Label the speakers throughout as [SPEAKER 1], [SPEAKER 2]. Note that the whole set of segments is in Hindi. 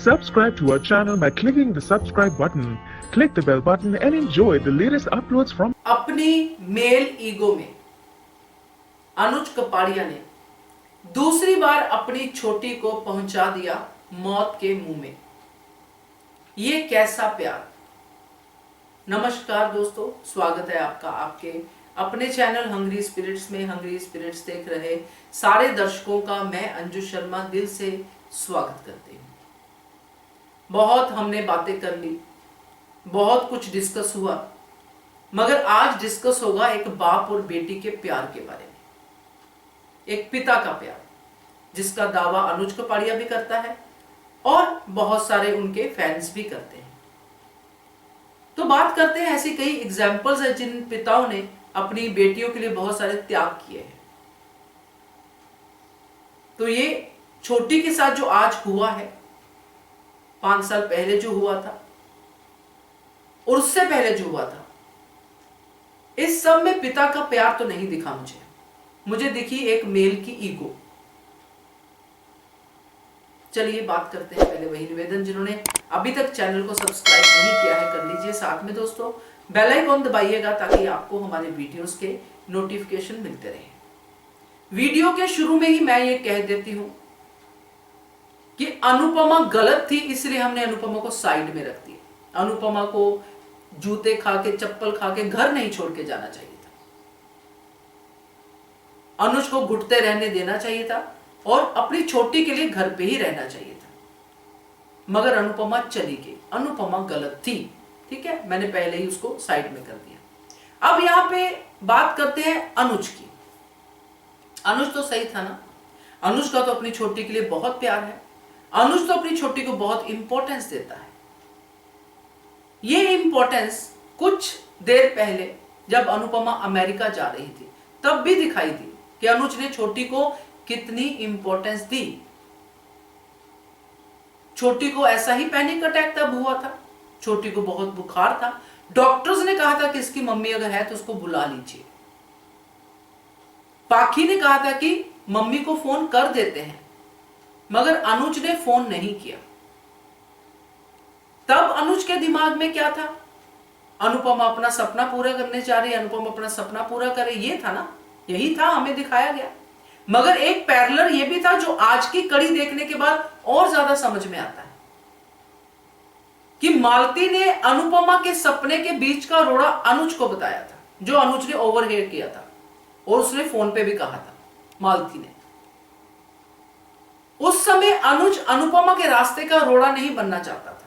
[SPEAKER 1] Subscribe to our channel by clicking the subscribe button. Click the bell button and enjoy the latest uploads from
[SPEAKER 2] अपनी मेल ईगो में अनुज कपाड़िया ने दूसरी बार अपनी छोटी को पहुंचा दिया मौत के मुंह में। ये कैसा प्यार। नमस्कार दोस्तों, स्वागत है आपका आपके अपने चैनल हंग्री स्पिरिट्स में। हंग्री स्पिरिट्स देख रहे सारे दर्शकों का मैं अंजू शर्मा दिल से स्वागत करती हूँ। बहुत हमने बातें कर ली, बहुत कुछ डिस्कस हुआ, मगर आज डिस्कस होगा एक बाप और बेटी के प्यार के बारे में। एक पिता का प्यार जिसका दावा अनुज कपाड़िया भी करता है और बहुत सारे उनके फैंस भी करते हैं। तो बात करते हैं, ऐसी कई एग्जाम्पल्स हैं जिन पिताओं ने अपनी बेटियों के लिए बहुत सारे त्याग किए हैं। तो ये छोटी के साथ जो आज हुआ है, 5 साल पहले जो हुआ था और उससे पहले जो हुआ था, इस सब में पिता का प्यार तो नहीं दिखा मुझे दिखी एक मेल की ईगो। चलिए बात करते हैं। पहले वही निवेदन, जिन्होंने अभी तक चैनल को सब्सक्राइब नहीं किया है कर लीजिए, साथ में दोस्तों बेल आइकॉन दबाइएगा ताकि आपको हमारे वीडियोस के नोटिफिकेशन मिलते रहे। वीडियो के शुरू में ही मैं ये कह देती हूं कि अनुपमा गलत थी, इसलिए हमने अनुपमा को साइड में रख दिया। अनुपमा को जूते खा के, चप्पल खा के घर नहीं छोड़ के जाना चाहिए था। अनुज को घुटते रहने देना चाहिए था और अपनी छोटी के लिए घर पे ही रहना चाहिए था, मगर अनुपमा चली गई। अनुपमा गलत थी, ठीक है, मैंने पहले ही उसको साइड में कर दिया। अब यहां पे बात करते हैं अनुज की। अनुज तो सही था ना, अनुज का तो अपनी छोटी के लिए बहुत प्यार है। अनुज तो अपनी छोटी को बहुत इंपॉर्टेंस देता है। ये इंपॉर्टेंस कुछ देर पहले जब अनुपमा अमेरिका जा रही थी तब भी दिखाई दी कि अनुज ने छोटी को कितनी इंपॉर्टेंस दी। छोटी को ऐसा ही पैनिक अटैक तब हुआ था, छोटी को बहुत बुखार था। डॉक्टर्स ने कहा था कि इसकी मम्मी अगर है तो उसको बुला लीजिए। पाखी ने कहा था कि मम्मी को फोन कर देते हैं, मगर अनुज ने फोन नहीं किया। तब अनुज के दिमाग में क्या था? अनुपमा अपना सपना पूरा करने जा रही है, अनुपमा अपना सपना पूरा करे, ये था ना, यही था, हमें दिखाया गया। मगर एक पैरेलल ये भी था जो आज की कड़ी देखने के बाद और ज्यादा समझ में आता है कि मालती ने अनुपमा के सपने के बीच का रोड़ा अनुज को बताया था, जो अनुज ने ओवरहेयर किया था और उसने फोन पे भी कहा था मालती ने। उस समय अनुज अनुपमा के रास्ते का रोड़ा नहीं बनना चाहता था।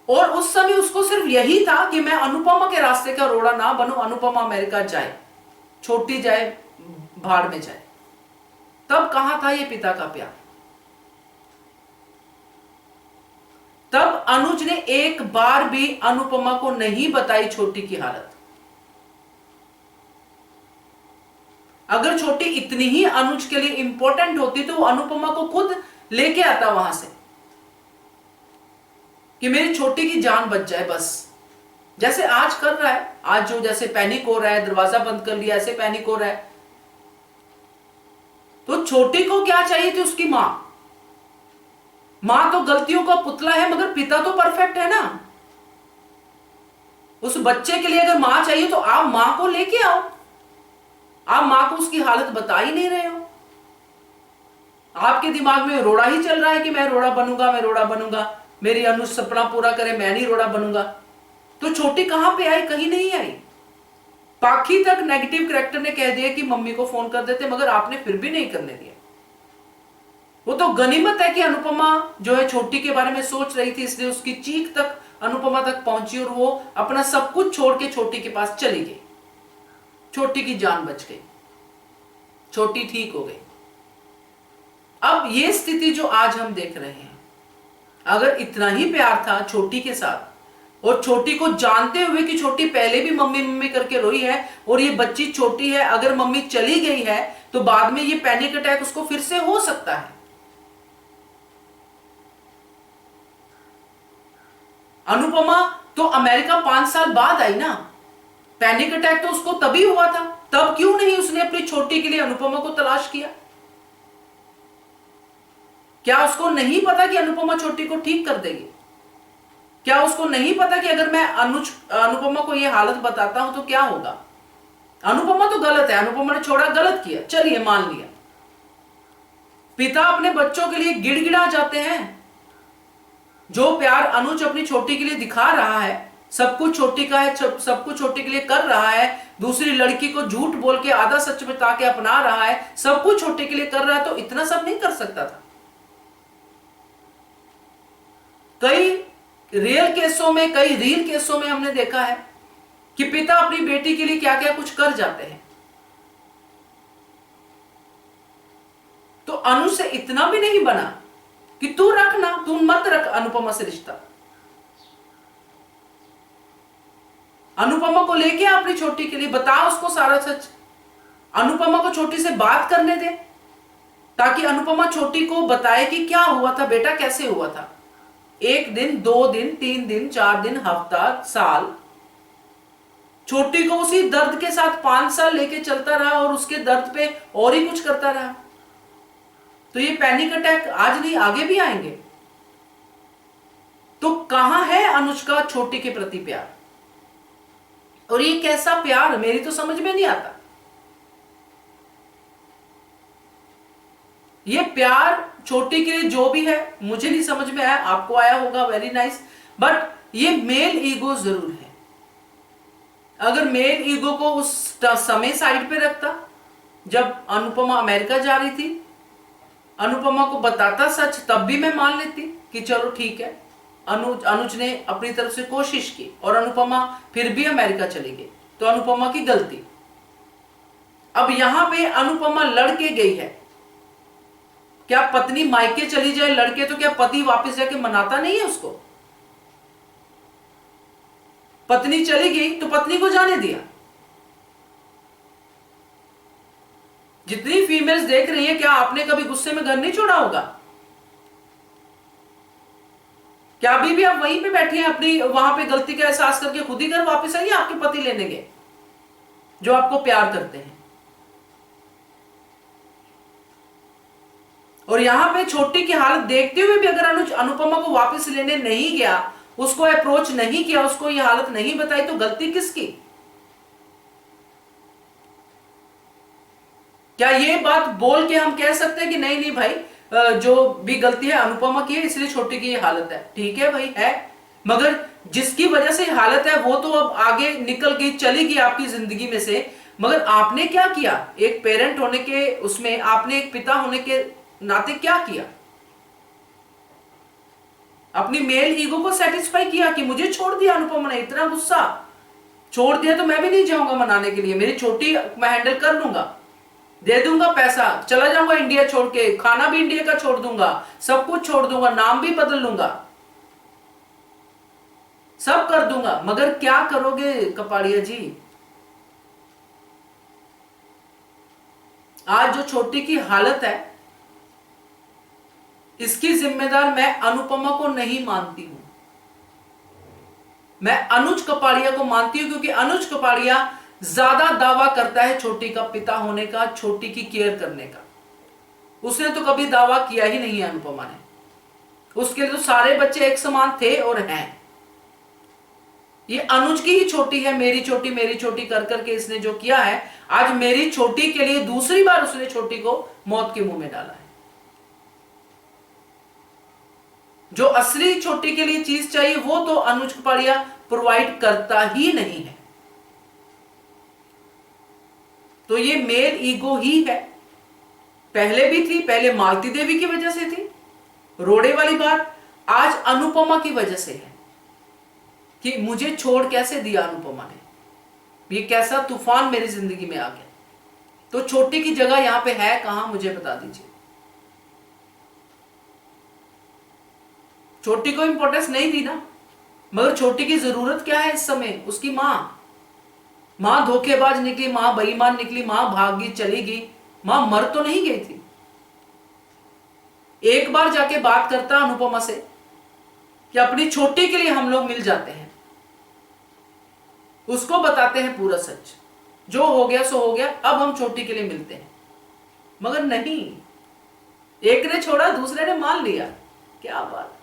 [SPEAKER 2] और उस समय उसको सिर्फ यही था कि मैं अनुपमा के रास्ते का रोड़ा ना बनूं, अनुपमा अमेरिका जाए, छोटी जाए, भाड़ में जाए। तब कहां था ये पिता का प्यार? तब अनुज ने एक बार भी अनुपमा को नहीं बताई छोटी की हालत। अगर छोटी इतनी ही अनुज के लिए इंपॉर्टेंट होती तो वो अनुपमा को खुद लेके आता वहां से कि मेरी छोटी की जान बच जाए बस। जैसे आज कर रहा है, आज जो जैसे पैनिक हो रहा है, दरवाजा बंद कर लिया, ऐसे पैनिक हो रहा है। तो छोटी को क्या चाहिए थी? उसकी मां। मां तो गलतियों का पुतला है, मगर पिता तो परफेक्ट है ना। उस बच्चे के लिए अगर मां चाहिए तो आप मां को लेके आओ। आप मां को उसकी हालत बता ही नहीं रहे हो। आपके दिमाग में रोड़ा ही चल रहा है कि मैं रोड़ा बनूंगा, मैं रोड़ा बनूंगा, मेरी अनुज सपना पूरा करे, मैं नहीं रोड़ा बनूंगा। तो छोटी कहां पे आई? कहीं नहीं आई। पाखी तक नेगेटिव कैरेक्टर ने कह दिया कि मम्मी को फोन कर देते, मगर आपने फिर भी नहीं करने दिया। वो तो गनीमत है कि अनुपमा जो है छोटी के बारे में सोच रही थी, इसलिए उसकी चीख तक अनुपमा तक पहुंची और वो अपना सब कुछ छोड़ के छोटी के पास चली गई। छोटी की जान बच गई, छोटी ठीक हो गई। अब ये स्थिति जो आज हम देख रहे हैं, अगर इतना ही प्यार था छोटी के साथ और छोटी को जानते हुए कि छोटी पहले भी मम्मी मम्मी करके रोई है और ये बच्ची छोटी है, अगर मम्मी चली गई है तो बाद में ये पैनिक अटैक उसको फिर से हो सकता है। अनुपमा तो अमेरिका 5 साल बाद आई ना, पैनिक अटैक तो उसको तभी हुआ था। तब क्यों नहीं उसने अपनी छोटी के लिए अनुपमा को तलाश किया? क्या उसको नहीं पता कि अनुपमा छोटी को ठीक कर देगी? क्या उसको नहीं पता कि अगर मैं अनुपमा को यह हालत बताता हूं तो क्या होगा? अनुपमा तो गलत है, अनुपमा ने छोड़ा, गलत किया, चलिए मान लिया। पिता अपने बच्चों के लिए गिड़गिड़ा जाते हैं। जो प्यार अनुज अपनी छोटी के लिए दिखा रहा है, सब कुछ छोटी का है, सब कुछ छोटी के लिए कर रहा है, दूसरी लड़की को झूठ बोल के आधा सच बता के अपना रहा है, सब कुछ छोटी के लिए कर रहा है, तो इतना सब नहीं कर सकता था? कई रियल केसों में, कई रील केसों में हमने देखा है कि पिता अपनी बेटी के लिए क्या क्या कुछ कर जाते हैं। तो अनुज से इतना भी नहीं बना कि तू रखना, तू मत रख अनुपमा से रिश्ता। अनुपमा को लेके आ अपनी छोटी के लिए, बता उसको सारा सच। अनुपमा को छोटी से बात करने दे, ताकि अनुपमा छोटी को बताए कि क्या हुआ था बेटा, कैसे हुआ था। 1 दिन, 2 दिन, 3 दिन, 4 दिन, हफ्ता, साल, छोटी को उसी दर्द के साथ 5 साल लेके चलता रहा और उसके दर्द पे और ही कुछ करता रहा। तो ये पैनिक अटैक आज नहीं, आगे भी आएंगे। तो कहां है अनुज का छोटी के प्रति प्यार? और ये कैसा प्यार, मेरी तो समझ में नहीं आता। ये प्यार छोटी के लिए जो भी है, मुझे नहीं समझ में आया, आपको आया होगा, वेरी नाइस। बट ये मेल ईगो जरूर है। अगर मेल ईगो को उस समय साइड पे रखता, जब अनुपमा अमेरिका जा रही थी, अनुपमा को बताता सच, तब भी मैं मान लेती कि चलो ठीक है, अनुज ने अपनी तरफ से कोशिश की और अनुपमा फिर भी अमेरिका चली गई, तो अनुपमा की गलती। अब यहां पे अनुपमा लड़के गई है, क्या पत्नी मायके चली जाए लड़के तो क्या पति वापस जाके मनाता नहीं है उसको? पत्नी चली गई तो पत्नी को जाने दिया। जितनी फीमेल्स देख रही हैं, क्या आपने कभी गुस्से में घर नहीं छोड़ा होगा? क्या अभी भी आप वहीं पे बैठी हैं, अपनी वहां पे गलती का एहसास करके खुद ही घर वापस आइए, आपके पति लेने गए जो आपको प्यार करते हैं। और यहां पे छोटी की हालत देखते हुए भी अगर अनुज अनुपमा को वापस लेने नहीं गया, उसको अप्रोच नहीं किया, उसको ये हालत नहीं बताई, तो गलती किसकी? क्या ये बात बोल के हम कह सकते हैं कि नहीं नहीं भाई, जो भी गलती है अनुपमा की है, इसलिए छोटी की ये हालत है? ठीक है भाई, है, मगर जिसकी वजह से हालत है वो तो अब आगे निकल गई, चली गई आपकी जिंदगी में से। मगर आपने क्या किया? एक पेरेंट होने के उसमें आपने एक पिता होने के नाते क्या किया? अपनी मेल ईगो को सेटिस्फाई किया कि मुझे छोड़ दिया अनुपमा ने, इतना गुस्सा, छोड़ दिया तो मैं भी नहीं जाऊंगा मनाने के लिए, मेरी छोटी मैं हैंडल कर लूंगा, दे दूंगा पैसा, चला जाऊंगा इंडिया छोड़ के, खाना भी इंडिया का छोड़ दूंगा, सब कुछ छोड़ दूंगा, नाम भी बदल लूंगा, सब कर दूंगा। मगर क्या करोगे कपाड़िया जी? आज जो छोटी की हालत है, इसकी जिम्मेदार मैं अनुपमा को नहीं मानती हूं, मैं अनुज कपाड़िया को मानती हूं, क्योंकि अनुज कपाड़िया ज्यादा दावा करता है छोटी का पिता होने का, छोटी की केयर करने का। उसने तो कभी दावा किया ही नहीं है अनुपमा ने, उसके लिए तो सारे बच्चे एक समान थे और हैं। ये अनुज की ही छोटी है, मेरी छोटी मेरी छोटी कर करके इसने जो किया है, आज मेरी छोटी के लिए दूसरी बार उसने छोटी को मौत के मुंह में डाला है। जो असली छोटी के लिए चीज चाहिए वो तो अनुज कपाड़िया प्रोवाइड करता ही नहीं है। तो ये मेल ईगो ही है, पहले भी थी, पहले मालती देवी की वजह से थी, रोड़े वाली बात आज अनुपमा की वजह से है कि मुझे छोड़ कैसे दिया अनुपमा ने, ये कैसा तूफान मेरी जिंदगी में आ गया। तो छोटी की जगह यहां पे है कहां, मुझे बता दीजिए। छोटी को इंपॉर्टेंस नहीं दी ना, मगर छोटी की जरूरत क्या है इस समय? उसकी मां धोखेबाज निकली, मां बेईमान निकली, मां भाग गई, चली गई, मां मर तो नहीं गई थी। एक बार जाके बात करता अनुपमा से कि अपनी छोटी के लिए हम लोग मिल जाते हैं, उसको बताते हैं पूरा सच, जो हो गया सो हो गया, अब हम छोटी के लिए मिलते हैं। मगर नहीं, एक ने छोड़ा दूसरे ने मान लिया। क्या बात।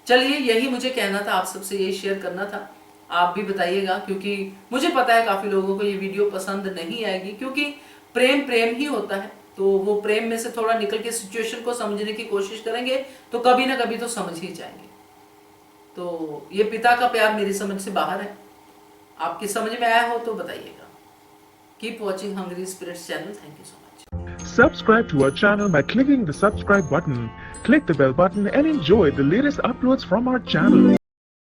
[SPEAKER 2] चलिए, यही मुझे कहना था, आप सबसे यही शेयर करना था। आप भी बताइएगा, क्योंकि मुझे पता है काफी लोगों को ये वीडियो पसंद नहीं आएगी, क्योंकि प्रेम प्रेम ही होता है। तो वो प्रेम में से थोड़ा निकल के सिचुएशन को समझने की कोशिश करेंगे तो कभी ना कभी तो समझ ही जाएंगे। तो ये पिता का प्यार मेरी समझ से बाहर है। आपकी समझ में आया हो तो बताइएगा। Keep watching Hungry Spirits channel. Thank you so much.
[SPEAKER 1] Subscribe to our channel by clicking the subscribe button. Click the bell button and enjoy the latest uploads from our channel.